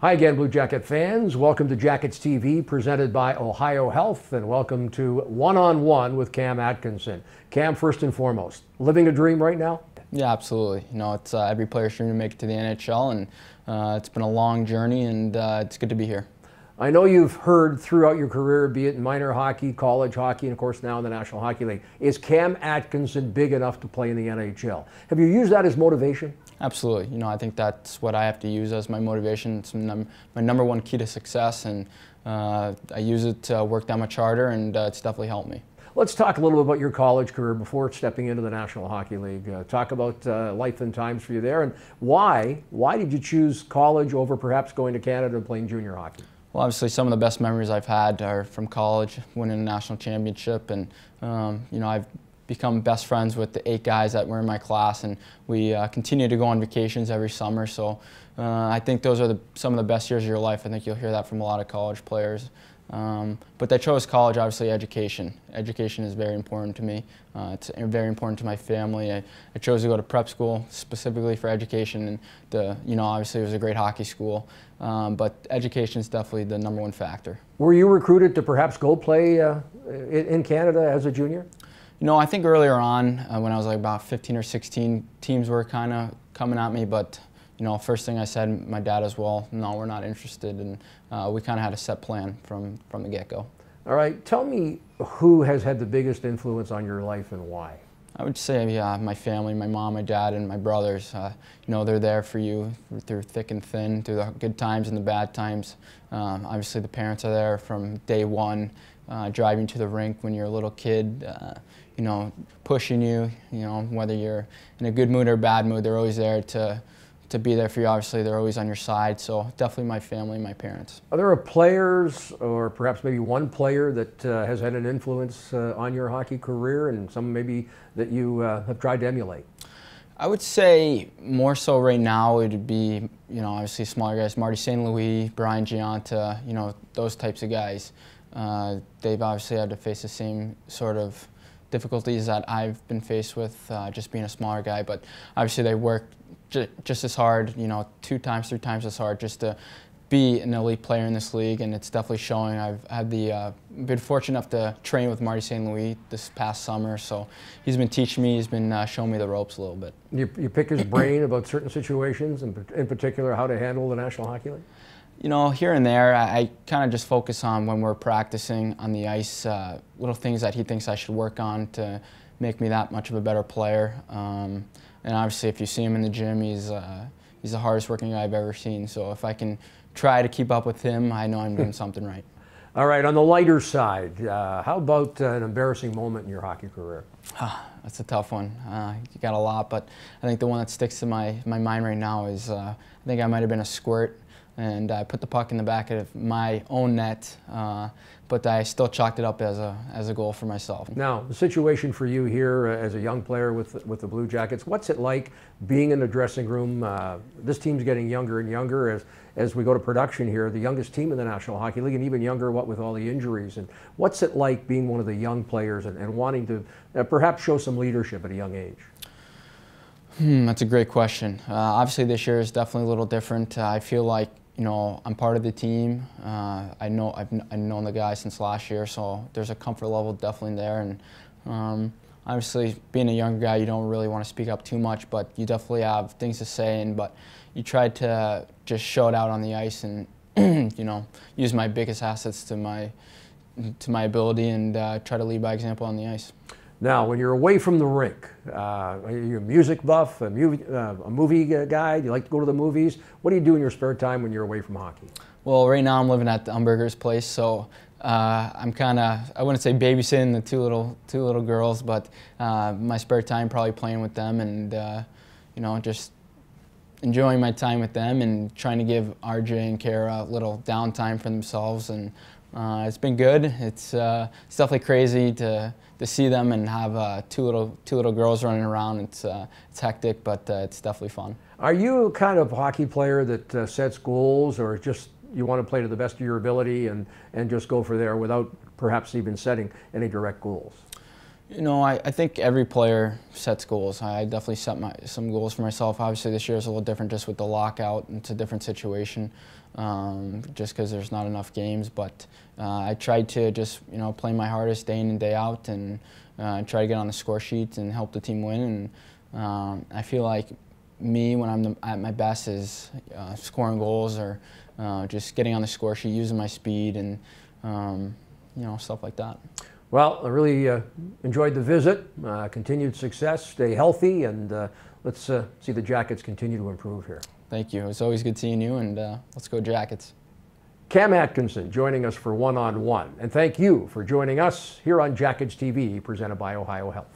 Hi again, Blue Jacket fans. Welcome to Jackets TV, presented by Ohio Health, and welcome to One-on-One with Cam Atkinson. Cam, first and foremost, living a dream right now? Yeah, absolutely. You know, it's every player's dream to make it to the NHL, and it's been a long journey, and it's good to be here. I know you've heard throughout your career, be it in minor hockey, college hockey, and of course now in the National Hockey League, is Cam Atkinson big enough to play in the NHL? Have you used that as motivation? Absolutely. You know, I think that's what I have to use as my motivation. It's my number one key to success, and I use it to work down my charter, and it's definitely helped me. Let's talk a little bit about your college career before stepping into the National Hockey League. Talk about life and times for you there, and why did you choose college over perhaps going to Canada and playing junior hockey? Well, obviously, some of the best memories I've had are from college, winning a national championship, and you know, I've become best friends with the 8 guys that were in my class, and we continue to go on vacations every summer. So I think those are some of the best years of your life. I think you'll hear that from a lot of college players. But I chose college, obviously education. Education is very important to me. It's very important to my family. I chose to go to prep school specifically for education, and you know, obviously it was a great hockey school. But education is definitely the #1 factor. Were you recruited to perhaps go play in Canada as a junior? You know, I think earlier on, when I was like about 15 or 16, teams were kind of coming at me, but you know, first thing I said, my dad as well, no, we're not interested, and we kind of had a set plan from the get-go. All right, tell me who has had the biggest influence on your life and why? I would say, yeah, my family, my mom, my dad, and my brothers. You know, they're there for you through thick and thin, through the good times and the bad times. Obviously, the parents are there from day one, driving to the rink when you're a little kid, you know, pushing you, you know, whether you're in a good mood or bad mood, they're always there to be there for you. Obviously, they're always on your side, so definitely my family, my parents. Are there players, or perhaps maybe one player that has had an influence on your hockey career, and some maybe that you have tried to emulate? I would say more so right now it would be, you know, obviously smaller guys, Marty St. Louis, Brian Giunta, you know, those types of guys. They've obviously had to face the same sort of difficulties that I've been faced with, just being a smaller guy, but obviously they work just as hard, you know, 2 times, 3 times as hard just to be an elite player in this league, and it's definitely showing. I've had been fortunate enough to train with Marty St. Louis this past summer, so he's been teaching me, he's been showing me the ropes a little bit. You pick his brain about certain situations, and in particular how to handle the National Hockey League? You know, here and there, I kind of just focus on when we're practicing on the ice, little things that he thinks I should work on to make me that much of a better player. And obviously, if you see him in the gym, he's the hardest working guy I've ever seen. So if I can try to keep up with him, I know I'm doing something right. All right, on the lighter side, how about an embarrassing moment in your hockey career? That's a tough one. You got a lot, but I think the one that sticks to my mind right now is I think I might have been a squirt, and I put the puck in the back of my own net, but I still chalked it up as a goal for myself. Now, the situation for you here as a young player with the Blue Jackets, what's it like being in the dressing room? This team's getting younger and younger as we go to production here, the youngest team in the National Hockey League, and even younger, what with all the injuries. And what's it like being one of the young players and wanting to perhaps show some leadership at a young age? That's a great question. Obviously, this year is definitely a little different. I feel like, you know, I'm part of the team. I've known the guys since last year, so there's a comfort level definitely there. And obviously, being a younger guy, you don't really want to speak up too much, but you definitely have things to say. But you try to just show it out on the ice, and you know, use my biggest assets to my ability, and try to lead by example on the ice. Now, when you're away from the rink, are you a music buff, a movie guy? Do you like to go to the movies? What do you do in your spare time when you're away from hockey? Well, right now I'm living at the Umberger's place, so I'm kind of, I wouldn't say babysitting the two little girls, but my spare time probably playing with them, and you know, just enjoying my time with them and trying to give RJ and Kara a little downtime for themselves. And it's been good. It's definitely crazy to see them and have two little girls running around. It's hectic, but it's definitely fun. Are you a kind of hockey player that sets goals, or just you want to play to the best of your ability and just go for there without perhaps even setting any direct goals? You know, I think every player sets goals. I definitely set some goals for myself. Obviously, this year is a little different just with the lockout. It's a different situation just because there's not enough games. But I tried to just, play my hardest day in and day out and try to get on the score sheet and help the team win. And I feel like me, when I'm at my best, is scoring goals or just getting on the score sheet, using my speed and, stuff like that. Well, I really enjoyed the visit. Continued success. Stay healthy, and let's see the Jackets continue to improve here. Thank you. It's always good seeing you, and let's go Jackets. Cam Atkinson joining us for One on One. And thank you for joining us here on Jackets TV, presented by Ohio Health.